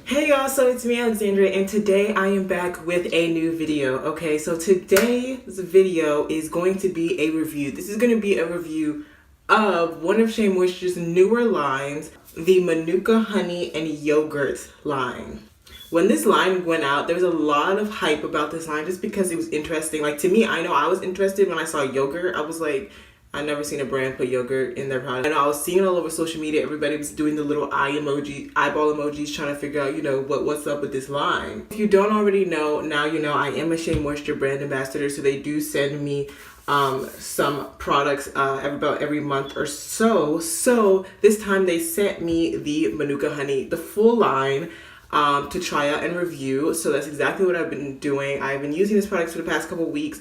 Hey y'all, so it's me Alexandra, and today I am back with a new video. Okay, so today's video is going to be a review. This is going to be a review of one of SheaMoisture's newer lines, the Manuka Honey and Yogurt line. When this line went out, there was a lot of hype about this line just because it was interesting. Like, to me, I know I was interested when I saw yogurt. I was like, I never seen a brand put yogurt in their product. And I was seeing it all over social media. Everybody was doing the little eyeball emojis, trying to figure out, what's up with this line. If you don't already know, now you know I am a SheaMoisture brand ambassador, so they do send me some products about every month or so. So this time they sent me the Manuka Honey, the full line, to try out and review. So that's exactly what I've been doing. I've been using this product for the past couple weeks.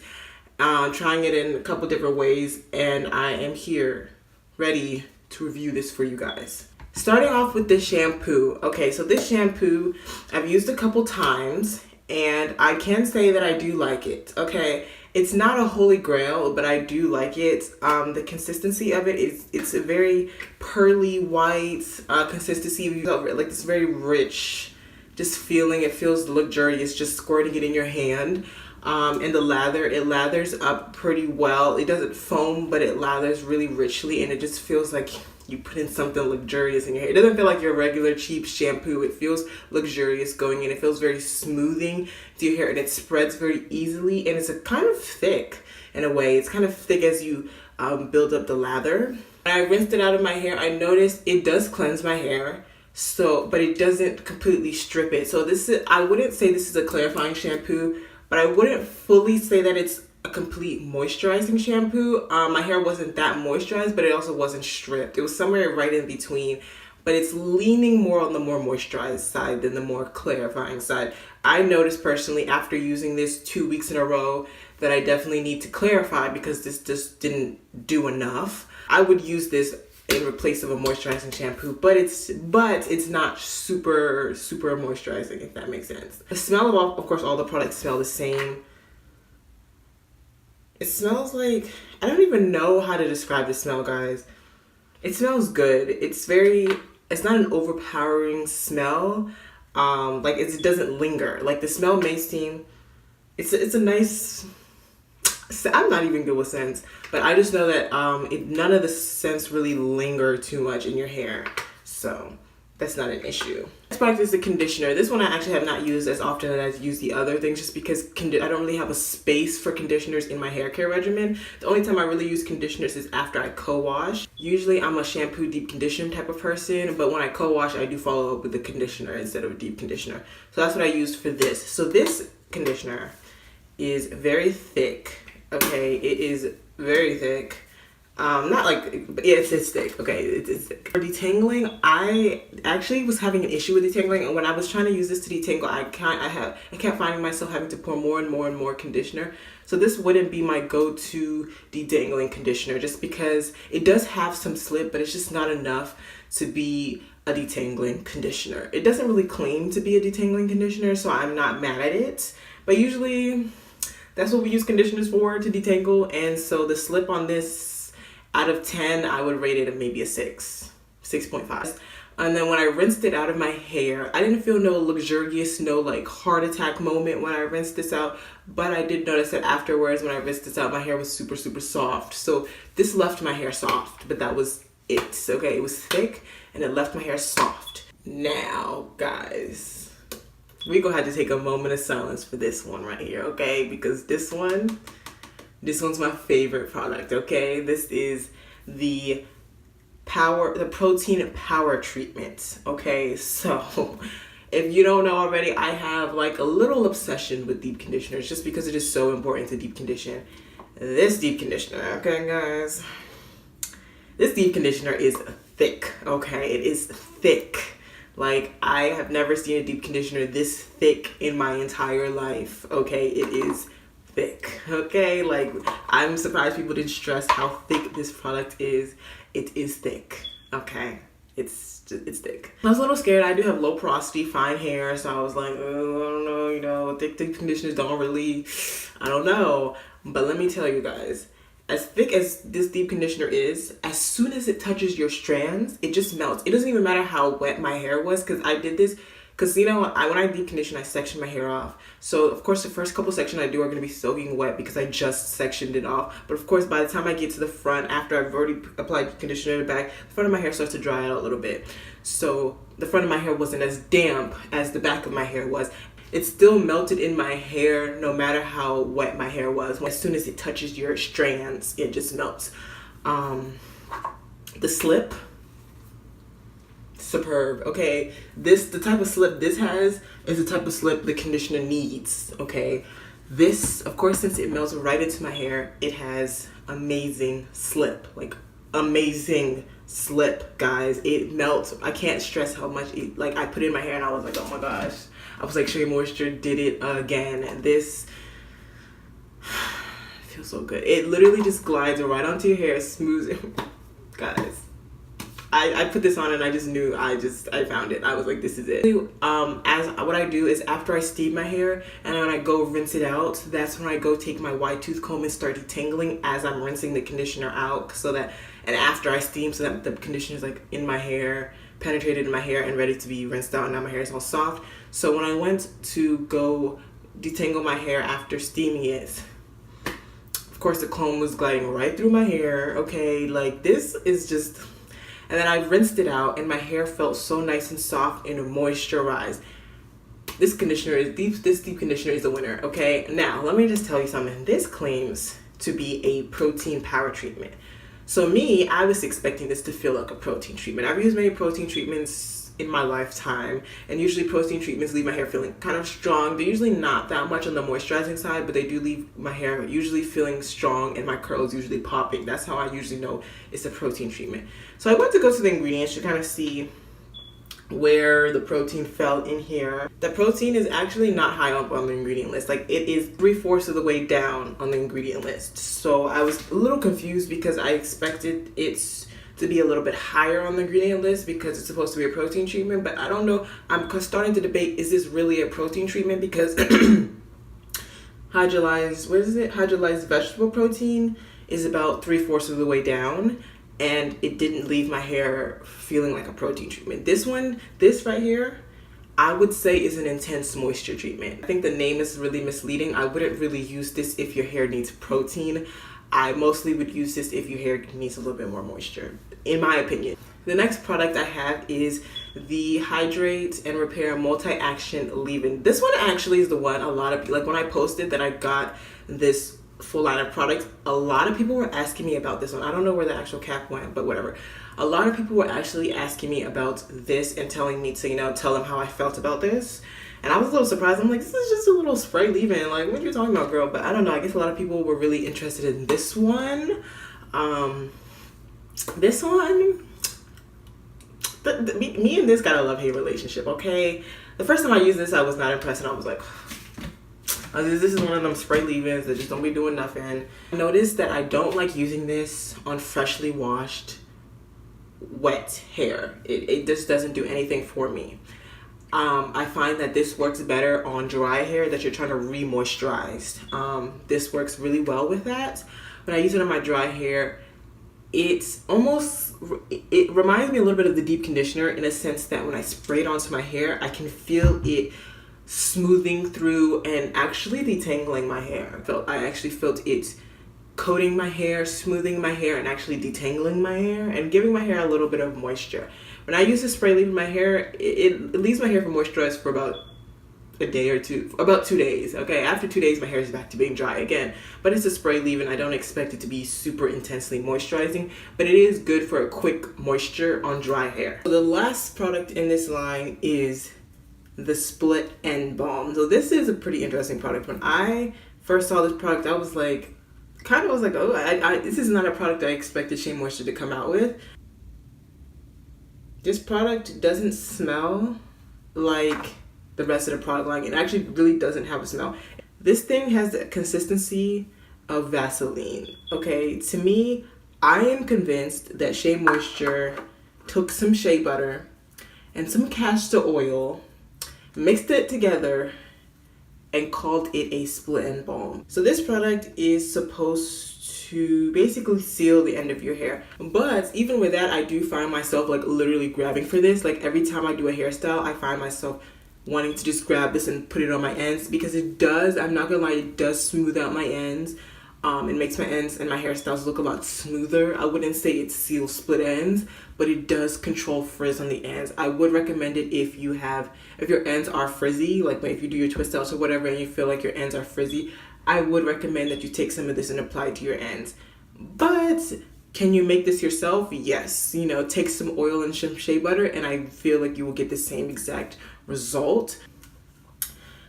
Trying it in a couple different ways, and I am here ready to review this for you guys. Starting off with the shampoo. Okay, so this shampoo I've used a couple times, and I can say that I do like it. Okay, it's not a holy grail, but I do like it. The consistency of it is, it's a very pearly white consistency, like this very rich just feeling. It feels luxurious just squirting it in your hand. And the lather, it lathers up pretty well. It doesn't foam, but it lathers really richly, and it just feels like you put in something luxurious in your hair. It doesn't feel like your regular cheap shampoo. It feels luxurious going in. It feels very smoothing to your hair, and it spreads very easily, and it's a kind of thick in a way. It's kind of thick as you build up the lather. When I rinsed it out of my hair, I noticed it does cleanse my hair. But it doesn't completely strip it. So I wouldn't say this is a clarifying shampoo, but I wouldn't fully say that it's a complete moisturizing shampoo. My hair wasn't that moisturized, but it also wasn't stripped. It was somewhere right in between, but it's leaning more on the more moisturized side than the more clarifying side. I noticed personally after using this 2 weeks in a row that I definitely need to clarify because this just didn't do enough. I would use this in place of a moisturizing shampoo, but it's not super moisturizing, if that makes sense. The smell of course all the products smell the same. It smells like, I don't even know how to describe the smell, guys. It smells good. It's not an overpowering smell. Like it doesn't linger. Like the smell may seem, it's a nice, I'm not even good with scents, but I just know that none of the scents really linger too much in your hair, so that's not an issue. Next product is the conditioner. This one I actually have not used as often as I've used the other things, just because I don't really have a space for conditioners in my hair care regimen. The only time I really use conditioners is after I co-wash. Usually I'm a shampoo deep conditioner type of person, but when I co-wash I do follow up with the conditioner instead of a deep conditioner. So that's what I used for this. So this conditioner is very thick. Okay, it is very thick. Not like, but yeah, it's thick. Okay, it's thick. For detangling, I actually was having an issue with detangling, and when I was trying to use this to detangle, I kept finding myself having to pour more and more conditioner. So this wouldn't be my go-to detangling conditioner, just because it does have some slip, but it's just not enough to be a detangling conditioner. It doesn't really claim to be a detangling conditioner, so I'm not mad at it. But usually, that's what we use conditioners for, to detangle. And so the slip on this, out of 10, I would rate it maybe a 6.5. And then when I rinsed it out of my hair, I didn't feel no luxurious, no like heart attack moment when I rinsed this out. But I did notice that afterwards, when I rinsed this out, my hair was super soft. So this left my hair soft, but that was it. Okay, it was thick and it left my hair soft. Now, guys, we gonna have to take a moment of silence for this one right here, okay? Because this one's my favorite product, okay? This is the Protien Power Treatment, okay? So, if you don't know already, I have like a little obsession with deep conditioners just because it is so important to deep condition. This deep conditioner, okay, guys? This deep conditioner is thick, okay? It is thick. Like, I have never seen a deep conditioner this thick in my entire life, okay? It is thick, okay? Like, I'm surprised people didn't stress how thick this product is. It is thick, okay? It's thick. I was a little scared. I do have low porosity, fine hair, so I was like, oh, I don't know, thick conditioners don't really, I don't know. But let me tell you guys, as thick as this deep conditioner is, as soon as it touches your strands, it just melts. It doesn't even matter how wet my hair was, because I did this Because, you know, when I deep condition, I section my hair off. So, of course, the first couple sections I do are going to be soaking wet because I just sectioned it off. But, of course, by the time I get to the front, after I've already applied conditioner in the back, the front of my hair starts to dry out a little bit. So, the front of my hair wasn't as damp as the back of my hair was. It still melted in my hair no matter how wet my hair was. As soon as it touches your strands, it just melts. The slip, superb. Okay, the type of slip this has is the type of slip the conditioner needs. Okay, this, of course, since it melts right into my hair, it has amazing slip, like amazing slip, guys. It melts. I can't stress how much it, like, I put it in my hair and I was like, oh my gosh. I was like, SheaMoisture did it again. This feels so good. It literally just glides right onto your hair, smooths it. Guys, I put this on and I just knew, I found it. I was like, this is it. What I do is after I steam my hair and when I go rinse it out, that's when I go take my wide tooth comb and start detangling as I'm rinsing the conditioner out, so that, and after I steam, so that the conditioner is like in my hair, penetrated in my hair and ready to be rinsed out. Now my hair is all soft. So when I went to go detangle my hair after steaming it, of course the comb was gliding right through my hair. Okay, like this is just, and then I rinsed it out and my hair felt so nice and soft and moisturized. This deep conditioner is a winner. Okay, now let me just tell you something. This claims to be a protein power treatment. So me, I was expecting this to feel like a protein treatment. I've used many protein treatments in my lifetime, and usually protein treatments leave my hair feeling kind of strong. They're usually not that much on the moisturizing side, but they do leave my hair usually feeling strong and my curls usually popping. That's how I usually know it's a protein treatment. So I went to go to the ingredients to kind of see where the protein fell in here. The protein is actually not high up on the ingredient list. Like, it is 3/4 of the way down on the ingredient list. So I was a little confused because I expected it to be a little bit higher on the ingredient list because it's supposed to be a protein treatment, but I don't know. I'm starting to debate, is this really a protein treatment? Because hydrolyzed vegetable protein is about 3/4 of the way down, and it didn't leave my hair feeling like a protein treatment. This right here, I would say is an intense moisture treatment. I think the name is really misleading. I wouldn't really use this if your hair needs protein. I mostly would use this if your hair needs a little bit more moisture, in my opinion. The next product I have is the Hydrate and Repair Multi-Action Leave-In. This one actually is the one a lot of people, like when I posted that I got this full line of products, a lot of people were asking me about this one. I don't know where the actual cap went, but whatever. A lot of people were actually asking me about this and telling me to, you know, tell them how I felt about this. And I was a little surprised. I'm like, this is just a little spray leave-in. Like, what are you talking about, girl? But I don't know. I guess a lot of people were really interested in this one. This one, me and this got a love-hate relationship, okay? The first time I used this, I was not impressed, and I was like, this is one of them spray leave-ins that just don't be doing nothing. I noticed that I don't like using this on freshly washed, wet hair. It just doesn't do anything for me. I find that this works better on dry hair that you're trying to re-moisturize. This works really well with that. When I use it on my dry hair, it reminds me a little bit of the deep conditioner in a sense that when I spray it onto my hair, I can feel it smoothing through and actually detangling my hair. I actually felt it coating my hair, smoothing my hair, and actually detangling my hair and giving my hair a little bit of moisture. When I use this spray leave-in my hair, it leaves my hair for moisturized for about a day or two, about 2 days. Okay, after 2 days, my hair is back to being dry again. But it's a spray leave-in. I don't expect it to be super intensely moisturizing, but it is good for a quick moisture on dry hair. So the last product in this line is the Split End Balm. So this is a pretty interesting product. When I first saw this product, I was like, oh, this is not a product I expected SheaMoisture to come out with. This product doesn't smell like the rest of the product line. It actually really doesn't have a smell. This thing has the consistency of Vaseline. Okay, to me, I am convinced that SheaMoisture took some shea butter and some castor oil, mixed it together, and called it a split end balm. So this product is supposed to basically seal the end of your hair. But even with that, I do find myself like literally grabbing for this. Like every time I do a hairstyle, I find myself wanting to just grab this and put it on my ends, because it does, I'm not gonna lie, it does smooth out my ends. It makes my ends and my hairstyles look a lot smoother. I wouldn't say it seals split ends, but it does control frizz on the ends. I would recommend it if your ends are frizzy, like if you do your twist outs or whatever and you feel like your ends are frizzy, I would recommend that you take some of this and apply it to your ends. But can you make this yourself? Yes. You know, take some oil and some shea butter and I feel like you will get the same exact result.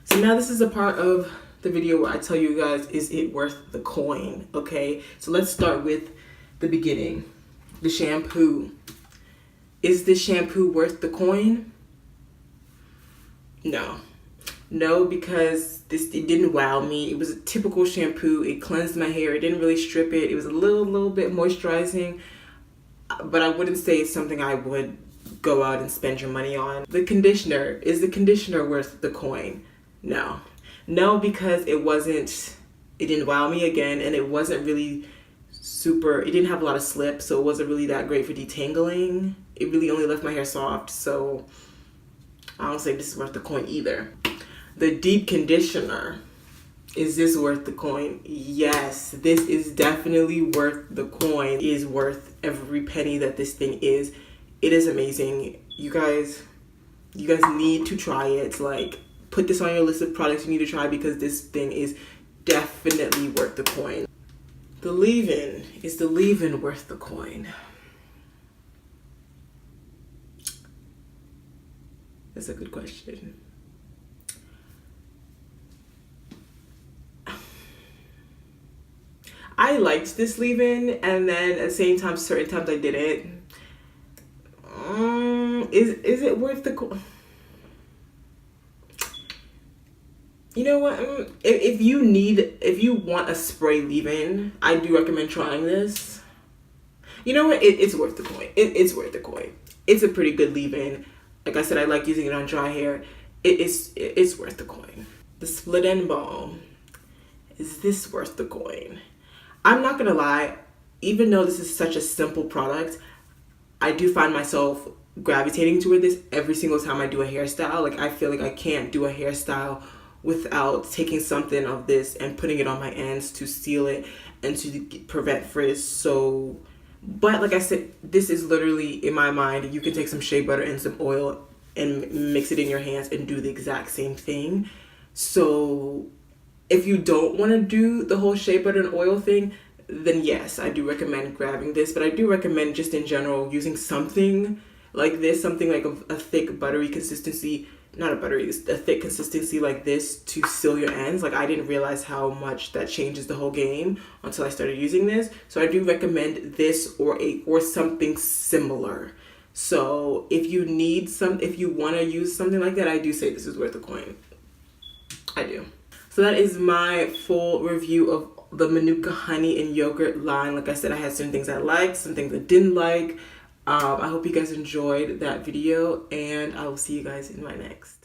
So now this is a part of the video where I tell you guys, is it worth the coin? Okay, so let's start with the beginning. The shampoo. Is this shampoo worth the coin? No, because it didn't wow me. It was a typical shampoo. It cleansed my hair. It didn't really strip it. It was a little bit moisturizing, but I wouldn't say it's something I would go out and spend your money on. The conditioner. Is the conditioner worth the coin? No, because it didn't wow me again, and it wasn't really it didn't have a lot of slip, so it wasn't really that great for detangling. It really only left my hair soft, so I don't say this is worth the coin either. The deep conditioner, is this worth the coin? Yes, this is definitely worth the coin. It is worth every penny that this thing is. It is amazing. You guys need to try it. Like, put this on your list of products you need to try, because this thing is definitely worth the coin. The leave-in. Is the leave-in worth the coin? That's a good question. I liked this leave-in, and then at the same time, certain times I didn't. Is it worth the coin? You know what? If you want a spray leave-in, I do recommend trying this. You know what? It's worth the coin. It's worth the coin. It's a pretty good leave-in. Like I said, I like using it on dry hair. It's worth the coin. The split end balm. Is this worth the coin? I'm not gonna lie. Even though this is such a simple product, I do find myself gravitating toward this every single time I do a hairstyle. Like, I feel like I can't do a hairstyle without taking something of this and putting it on my ends to seal it and to prevent frizz. So, but like I said, this is literally, in my mind, you can take some shea butter and some oil and mix it in your hands and do the exact same thing. So if you don't want to do the whole shea butter and oil thing, then yes, I do recommend grabbing this. But I do recommend, just in general, using something like this, something like a thick buttery consistency, not a buttery, a thick consistency like this to seal your ends. Like, I didn't realize how much that changes the whole game until I started using this. So I do recommend this or something similar. So if you want to use something like that, I do say this is worth a coin. I do. So that is my full review of the Manuka honey and yogurt line. Like I said, I had some things I liked, some things I didn't like. I hope you guys enjoyed that video, and I will see you guys in my next.